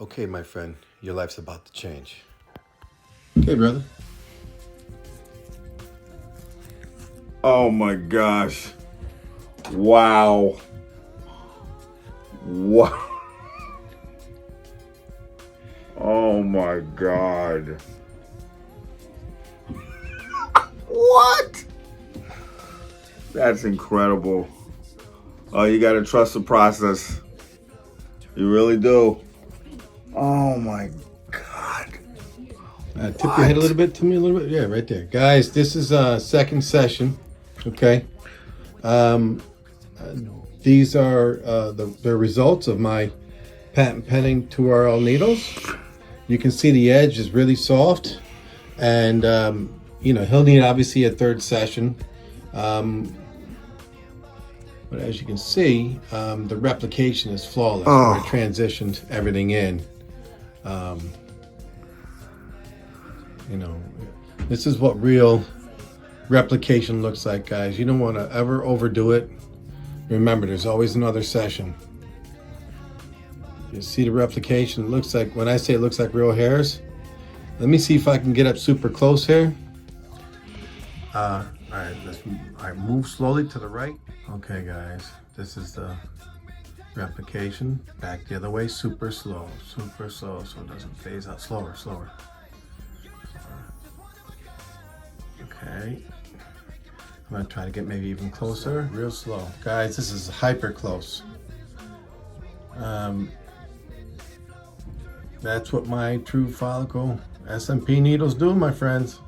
Okay, my friend, your life's about to change. Okay, brother. Oh my gosh. Wow. Wow. Oh my God. What? That's incredible. Oh, you gotta trust the process. You really do. Oh my God. Tip your head a little bit to me, a little bit. Yeah, right there. Guys, this is a second session. Okay. These are the results of my patent pending 2RL needles. You can see the edge is really soft, and he'll need obviously a third session. But as you can see, the replication is flawless. Where it transitioned everything in. This is what real replication looks like, guys. You don't want to ever overdo it. Remember, there's always another session. You see the replication? It looks like, when I say it looks like real hairs, let me see if I can get up super close here. All right, move slowly to the right. Okay, guys, this is the replication. Back the other way, super slow, so it doesn't phase out. Slower. Okay. I'm gonna try to get maybe even closer, real slow. Guys, this is hyper close. That's what my true follicle SMP needles do, my friends.